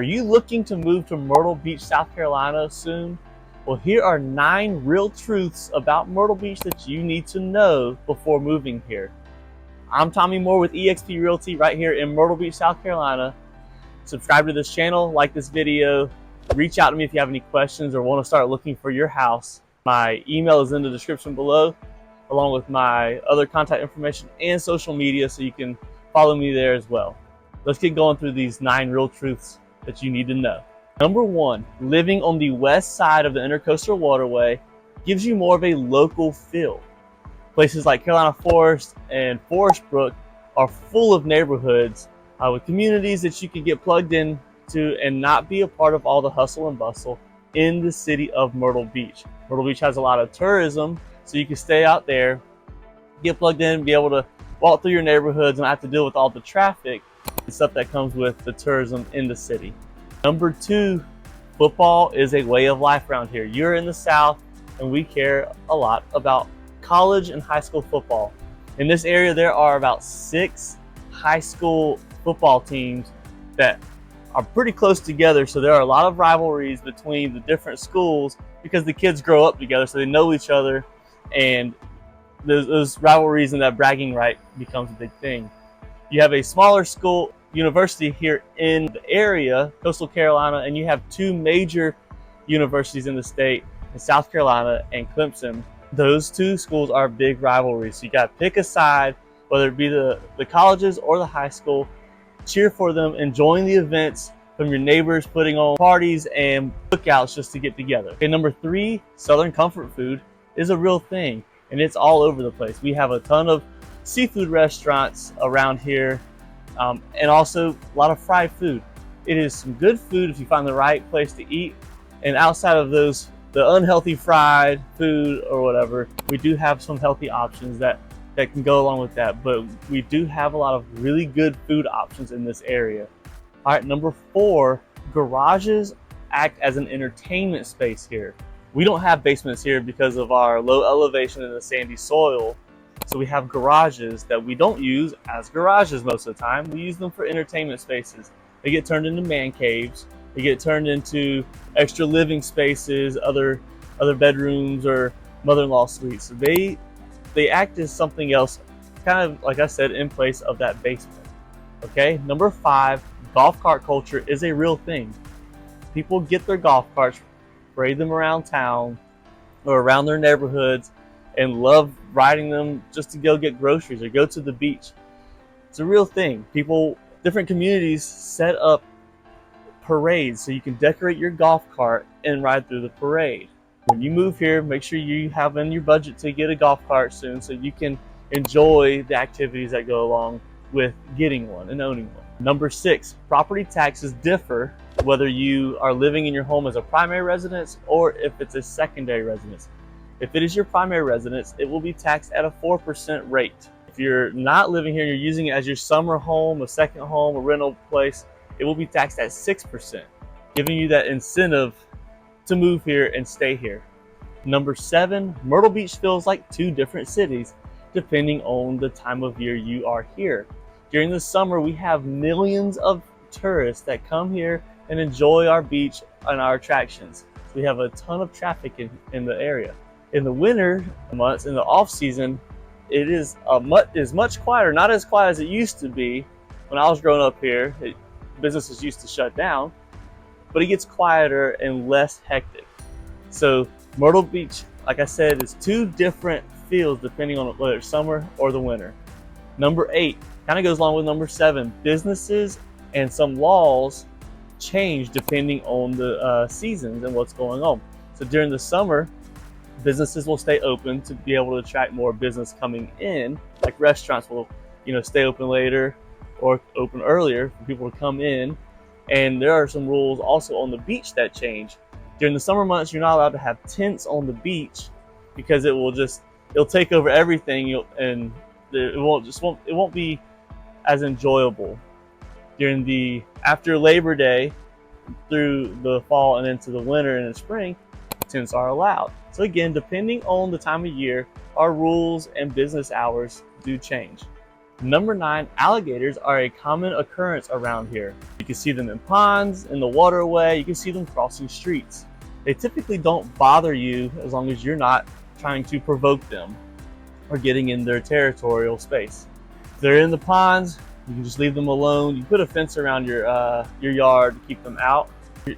Are you looking to move to Myrtle Beach, South Carolina soon? Well, here are 9 real truths about Myrtle Beach that you need to know before moving here. I'm Tommy Moore with eXp Realty right here in Myrtle Beach, South Carolina. Subscribe to this channel, like this video, reach out to me if you have any questions or want to start looking for your house. My email is in the description below, along with my other contact information and social media, so you can follow me there as well. Let's get going through these 9 real truths that you need to know. Number 1, living on the west side of the Intercoastal Waterway gives you more of a local feel. Places like Carolina Forest and Forest Brook are full of neighborhoods with communities that you can get plugged into and not be a part of all the hustle and bustle in the city of Myrtle Beach. Myrtle Beach has a lot of tourism, so you can stay out there, get plugged in, be able to walk through your neighborhoods and not have to deal with all the traffic and stuff that comes with the tourism in the city. Number 2, football is a way of life around here. You're in the South, and we care a lot about college and high school football. In this area, there are about 6 high school football teams that are pretty close together, so there are a lot of rivalries between the different schools because the kids grow up together, so they know each other, and those rivalries and that bragging right becomes a big thing. You have a smaller school university here in the area, Coastal Carolina, and you have 2 major universities in the state, in South Carolina and Clemson. Those 2 schools are big rivalries, so you got to pick a side, whether it be the colleges or the high school. Cheer for them, enjoying the events from your neighbors, putting on parties and cookouts just to get together. Okay, number 3, Southern comfort food is a real thing, and it's all over the place. We have a ton of seafood restaurants around here, and also a lot of fried food. It is some good food if you find the right place to eat, and outside of those, the unhealthy fried food or whatever, we do have some healthy options that can go along with that, but we do have a lot of really good food options in this area. All right, number 4, garages act as an entertainment space here. We don't have basements here because of our low elevation and the sandy soil, so we have garages that we don't use as garages most of the time. We use them for entertainment spaces. They get turned into man caves, they get turned into extra living spaces, other bedrooms or mother-in-law suites. So they act as something else, kind of like I said, in place of that basement. Okay, number 5, golf cart culture is a real thing. People get their golf carts, parade them around town or around their neighborhoods, and love riding them just to go get groceries or go to the beach. It's a real thing. Different communities set up parades so you can decorate your golf cart and ride through the parade. When you move here, make sure you have in your budget to get a golf cart soon so you can enjoy the activities that go along with getting one and owning one. Number 6, property taxes differ whether you are living in your home as a primary residence or if it's a secondary residence. If it is your primary residence, it will be taxed at a 4% rate. If you're not living here and you're using it as your summer home, a second home, a rental place, it will be taxed at 6%, giving you that incentive to move here and stay here. Number 7, Myrtle Beach feels like 2 different cities depending on the time of year you are here. During the summer, we have millions of tourists that come here and enjoy our beach and our attractions. We have a ton of traffic in the area. In the winter months, in the off season, it is much quieter, not as quiet as it used to be. When I was growing up here, businesses used to shut down, but it gets quieter and less hectic. So Myrtle Beach, like I said, is 2 different feels depending on whether it's summer or the winter. Number 8 kind of goes along with number 7. Businesses and some laws change depending on the seasons and what's going on. So during the summer, businesses will stay open to be able to attract more business coming in, like restaurants will stay open later or open earlier for people to come in. And there are some rules also on the beach that change. During the summer months, you're not allowed to have tents on the beach because it'll take over everything, and it won't be as enjoyable. After Labor Day through the fall and into the winter and the spring, tents are allowed. So again, depending on the time of year, our rules and business hours do change. Number 9, alligators are a common occurrence around here. You can see them in ponds, in the waterway, you can see them crossing streets. They typically don't bother you as long as you're not trying to provoke them or getting in their territorial space. If they're in the ponds, you can just leave them alone. You put a fence around your yard to keep them out. If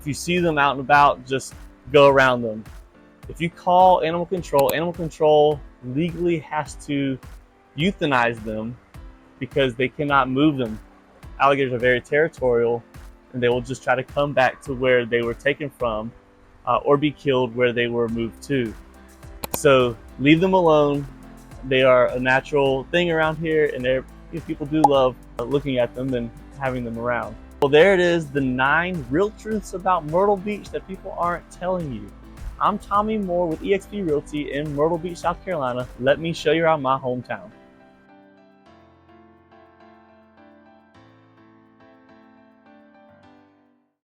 you see them out and about, just go around them. If you call animal control legally has to euthanize them because they cannot move them. Alligators are very territorial, and they will just try to come back to where they were taken from or be killed where they were moved to. So leave them alone. They are a natural thing around here, and people do love looking at them and having them around. Well, there it is, the 9 real truths about Myrtle Beach that people aren't telling you. I'm Tommy Moore with eXp Realty in Myrtle Beach, South Carolina. Let me show you around my hometown.